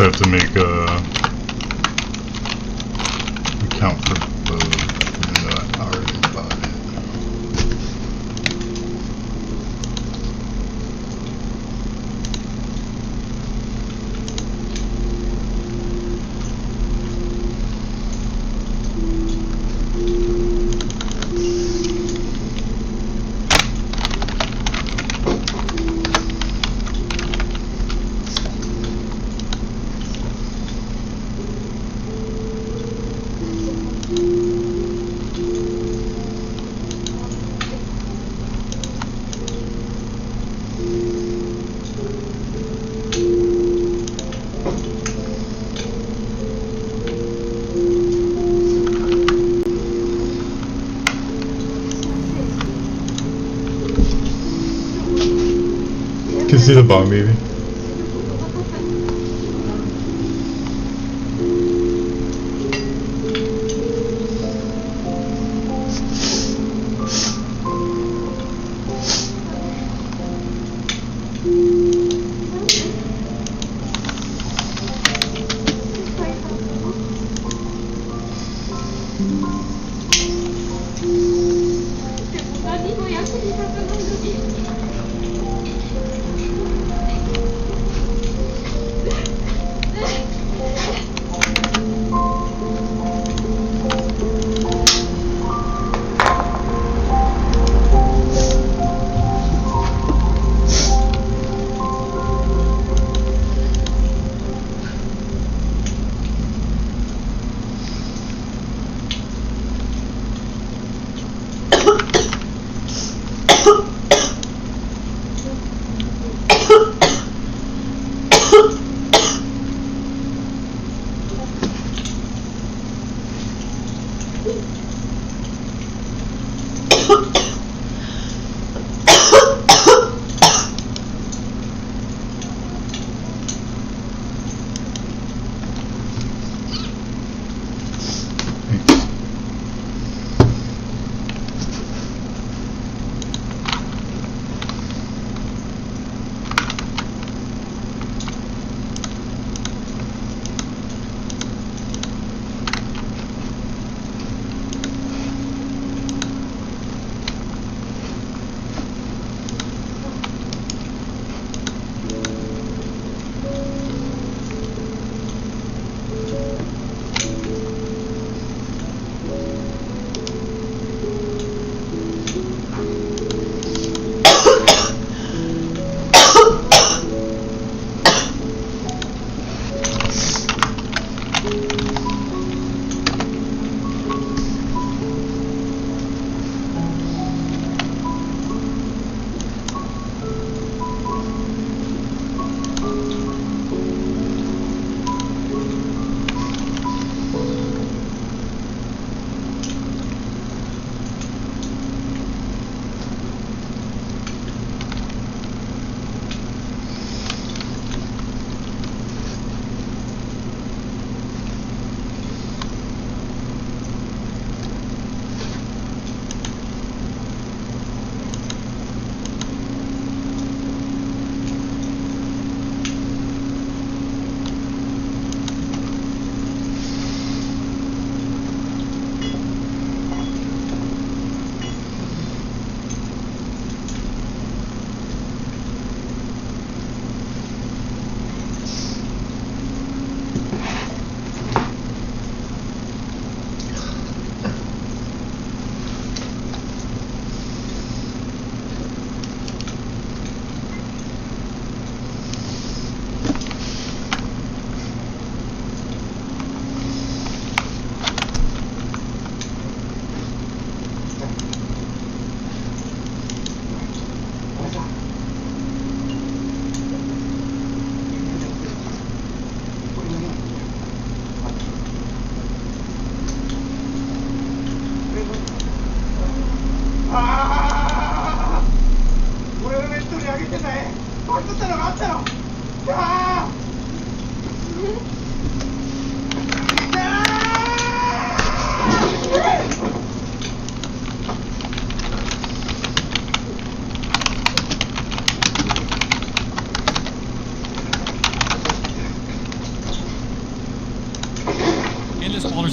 have to make a account for both, even though I already bought it. Can you see the bong, baby?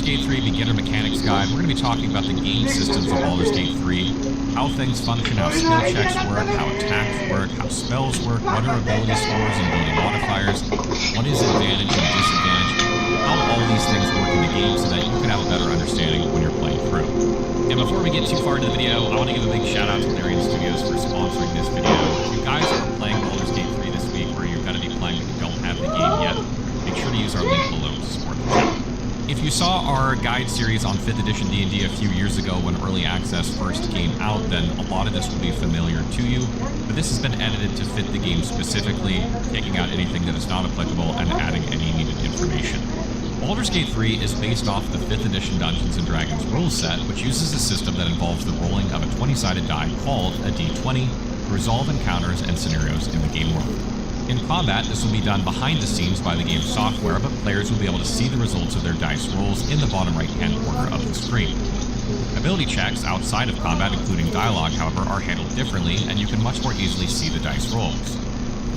Baldur's Gate 3 Beginner Mechanics Guide, we're going to be talking about the game systems of Baldur's Gate 3, how things function, how skill checks work, how attacks work, how spells work, what are ability scores and ability modifiers, what is advantage and disadvantage, how all these things work in the game so that you can have a better understanding when you're playing through. And before we get too far into the video, I want to give a big shout out to Larian Studios for sponsoring this video. If you guys are playing Baldur's Gate 3 this week, or you're going to be playing but you don't have the game yet, make sure to use our link below to support the channel. If you saw our guide series on 5th edition D&D a few years ago when Early Access first came out, then a lot of this will be familiar to you, but this has been edited to fit the game specifically, taking out anything that is not applicable and adding any needed information. Baldur's Gate 3 is based off the 5th edition Dungeons & Dragons rule set, which uses a system that involves the rolling of a 20-sided die called a D20 to resolve encounters and scenarios in the game world. In combat, this will be done behind the scenes by the game's software, but players will be able to see the results of their dice rolls in the bottom right-hand corner of the screen. Ability checks outside of combat, including dialogue, however, are handled differently, and you can much more easily see the dice rolls.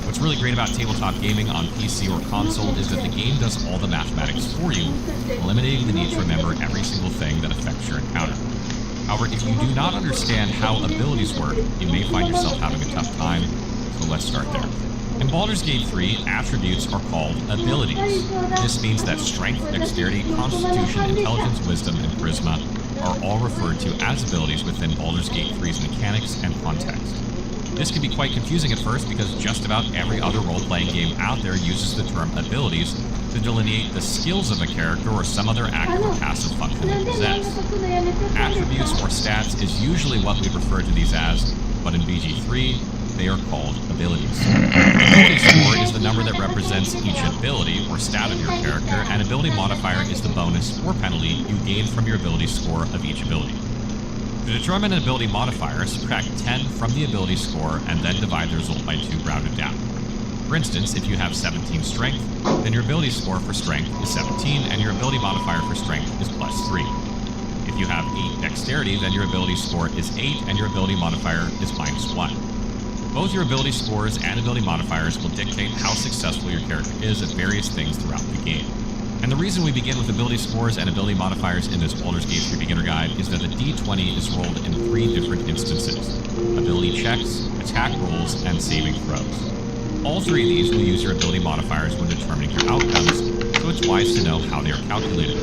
What's really great about tabletop gaming on PC or console is that the game does all the mathematics for you, eliminating the need to remember every single thing that affects your encounter. However, if you do not understand how abilities work, you may find yourself having a tough time, so let's start there. In Baldur's Gate 3, attributes are called abilities. This means that strength, dexterity, constitution, intelligence, wisdom, and charisma are all referred to as abilities within Baldur's Gate 3's mechanics and context. This can be quite confusing at first because just about every other role-playing game out there uses the term abilities to delineate the skills of a character or some other active or passive function they possess. Attributes or stats is usually what we refer to these as, but in BG3, they are called abilities. Ability score is the number that represents each ability or stat of your character, and ability modifier is the bonus or penalty you gain from your ability score of each ability. To determine an ability modifier, subtract 10 from the ability score and then divide the result by 2 rounded down. For instance, if you have 17 strength, then your ability score for strength is 17 and your ability modifier for strength is +3. If you have 8 dexterity, then your ability score is 8 and your ability modifier is -1. Both your ability scores and ability modifiers will dictate how successful your character is at various things throughout the game. And the reason we begin with ability scores and ability modifiers in this Baldur's Gate 3 Beginner Guide is that the D20 is rolled in 3 different instances: ability checks, attack rolls, and saving throws. All 3 of these will use your ability modifiers when determining your outcomes, so it's wise to know how they are calculated.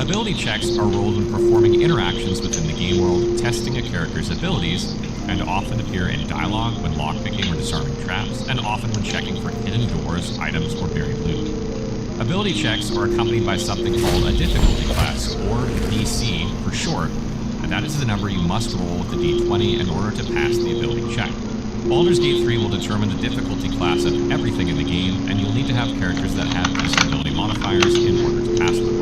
Ability checks are rolled when performing interactions within the game world, testing a character's abilities, and often appear in dialogue when lockpicking or disarming traps, and often when checking for hidden doors, items, or buried loot. Ability checks are accompanied by something called a difficulty class, or DC for short, and that is the number you must roll with the D20 in order to pass the ability check. Baldur's Gate 3 will determine the difficulty class of everything in the game, and you'll need to have characters that have these ability modifiers in order to pass them.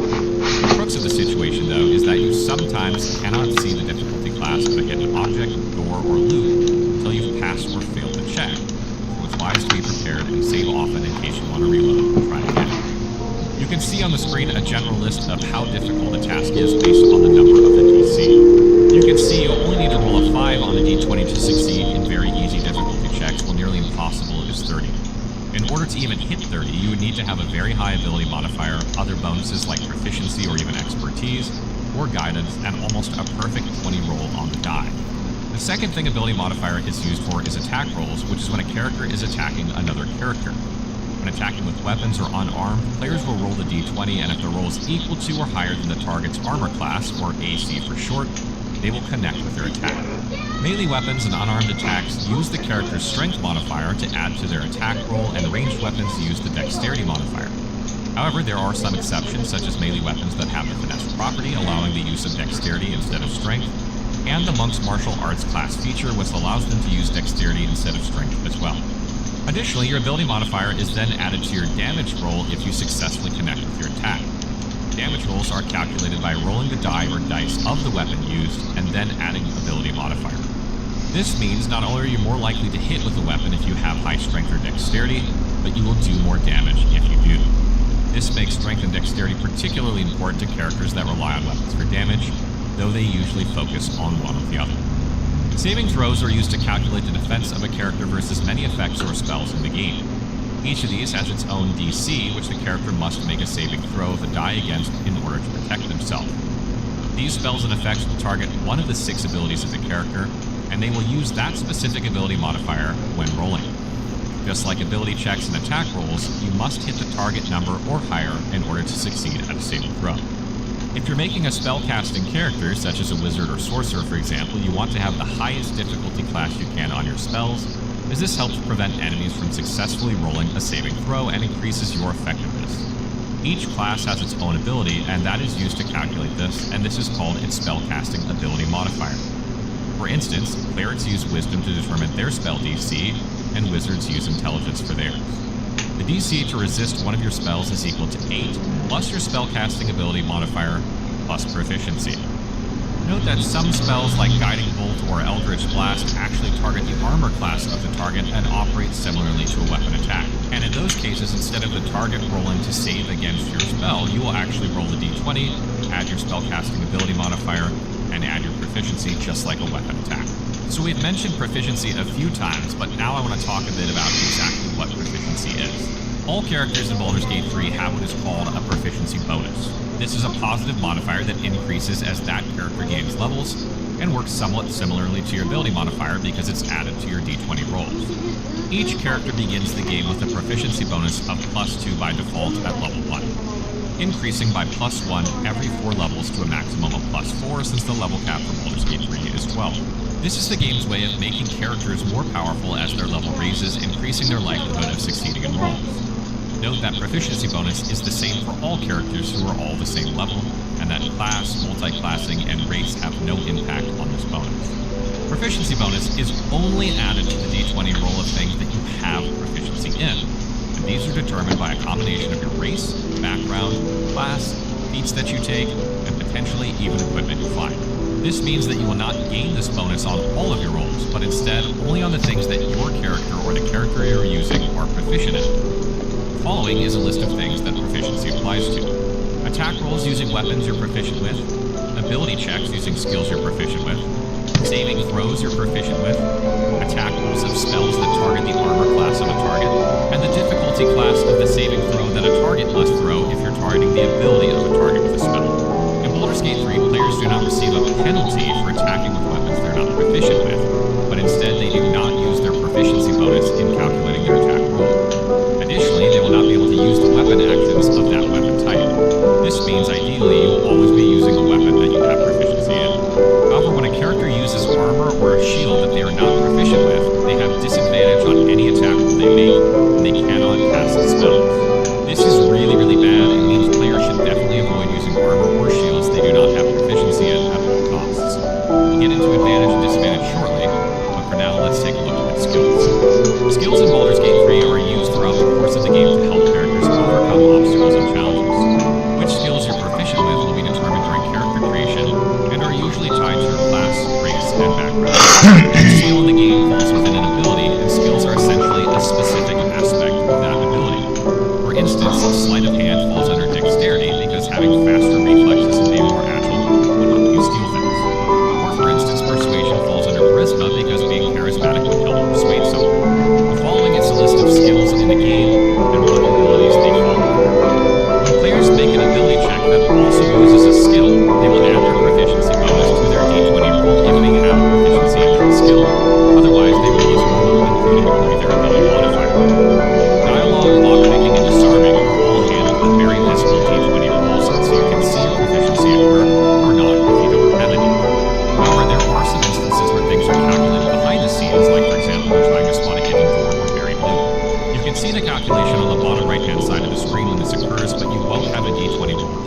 The crux of the situation, though, is that you sometimes cannot see the difficulty class of a hidden object, door, or loot until you've passed or failed the check, so it's wise to be prepared and save often in case you want to reload and try again. You can see on the screen a general list of how difficult a task is based on the number of the DC. You can see you only need to roll a 5 on the D20 to succeed in very easy difficulty checks, while nearly impossible is 30. In order to even hit 30, you would need to have a very high ability modifier, other bonuses like proficiency or even expertise, or guidance, and almost a perfect 20 roll on the die. The second thing ability modifier is used for is attack rolls, which is when a character is attacking another character. When attacking with weapons or unarmed, players will roll the D20, and if the roll is equal to or higher than the target's armor class, or AC for short, they will connect with their attack. Melee weapons and unarmed attacks use the character's strength modifier to add to their attack roll, and ranged weapons use the dexterity modifier. However, there are some exceptions, such as melee weapons that have the finesse property, allowing the use of dexterity instead of strength, and the monk's martial arts class feature, which allows them to use dexterity instead of strength as well. Additionally, your ability modifier is then added to your damage roll if you successfully connect with your attack. Damage rolls are calculated by rolling the die or dice of the weapon used and then adding ability modifier. This means not only are you more likely to hit with a weapon if you have high strength or dexterity, but you will do more damage if you do. This makes strength and dexterity particularly important to characters that rely on weapons for damage, though they usually focus on one or the other. Saving throws are used to calculate the defense of a character versus many effects or spells in the game. Each of these has its own DC, which the character must make a saving throw of a die against in order to protect themselves. These spells and effects will target one of the 6 abilities of the character, and they will use that specific ability modifier when rolling. Just like ability checks and attack rolls, you must hit the target number or higher in order to succeed at a saving throw. If you're making a spellcasting character, such as a wizard or sorcerer for example, you want to have the highest difficulty class you can on your spells, as this helps prevent enemies from successfully rolling a saving throw and increases your effectiveness. Each class has its own ability, and that is used to calculate this, and this is called its spellcasting ability modifier. For instance, clerics use wisdom to determine their spell DC, and wizards use intelligence for theirs. The DC to resist one of your spells is equal to 8, plus your spellcasting ability modifier, plus proficiency. Note that some spells like Guiding Bolt or Eldritch Blast actually target the armor class of the target and operate similarly to a weapon attack. And in those cases, instead of the target rolling to save against your spell, you will actually roll the d20, add your spellcasting ability modifier, and add your proficiency just like a weapon attack. So we've mentioned proficiency a few times, but now I want to talk a bit about exactly what proficiency is. All characters in Baldur's Gate 3 have what is called a proficiency bonus. This is a positive modifier that increases as that character gains levels, and works somewhat similarly to your ability modifier because it's added to your d20 rolls. Each character begins the game with a proficiency bonus of +2 by default at level 1, increasing by +1 every 4 levels to a maximum of +4 since the level cap for Baldur's Gate 3 is 12. This is the game's way of making characters more powerful as their level raises, increasing their likelihood of succeeding in rolls. Note that proficiency bonus is the same for all characters who are all the same level, and that class, multi-classing, and race have no impact on this bonus. Proficiency bonus is only added to the d20 roll of things that you have proficiency in, and these are determined by a combination of your race, background, class, feats that you take, and potentially even equipment you find. This means that you will not gain this bonus on all of your rolls, but instead only on the things that your character or the character you're using are proficient in. The following is a list of things that proficiency applies to. Attack rolls using weapons you're proficient with, ability checks using skills you're proficient with, saving throws you're proficient with, attack rolls of spells that target the armor class of a target, and the difficulty class of the saving throw that a target must throw if you're targeting the ability of a target with a spell. In Baldur's Gate 3, players do not receive a penalty for attacking with weapons they're not proficient with, but instead they do not use their proficiency bonus in calculating their attack roll. Additionally, they will not be able to use the weapon actions of that weapon type. This means ideally you will always be using a weapon that you have proficiency in. However, when a character uses armor or a shield that they are not proficient with, they have disadvantage on any attack roll they make, and they cannot cast spells. This is really bad and means players should definitely avoid using armor or shields they do not have proficiency in at all costs. We'll get into advantage and disadvantage shortly, but for now let's take a look at skills. Skills in Baldur's Gate 3 are used throughout the course of the game to help characters overcome obstacles and challenges. Which skills you're proficient with will be determined during character creation and are usually tied to your class, race, and background. Each skill in the game falls within an ability, and skills are essentially a specific aspect of that ability. For instance, sleight of hand falls under dexterity because having faster reflexes and being more agile would help you steal things. Or for instance, persuasion falls under charisma because being charismatic would help persuade someone. The following is a list of skills in the game and what abilities they fall under. When players make an ability check that also uses a skill, they will add their proficiency bonus to their d20 roll if they have proficiency in that skill. Otherwise, they roll as normal, including only their ability modifier. Dialogue, lockpicking, and disarming are all handled with very visible d20 rolls, so you can see your proficiency at work or not if you don't have any. However, there are some instances where things are calculated behind the scenes, like for example when trying to spot a hidden door or buried loot. You can see the calculation on the bottom right-hand side of the screen when this occurs, but you won't have a d20 roll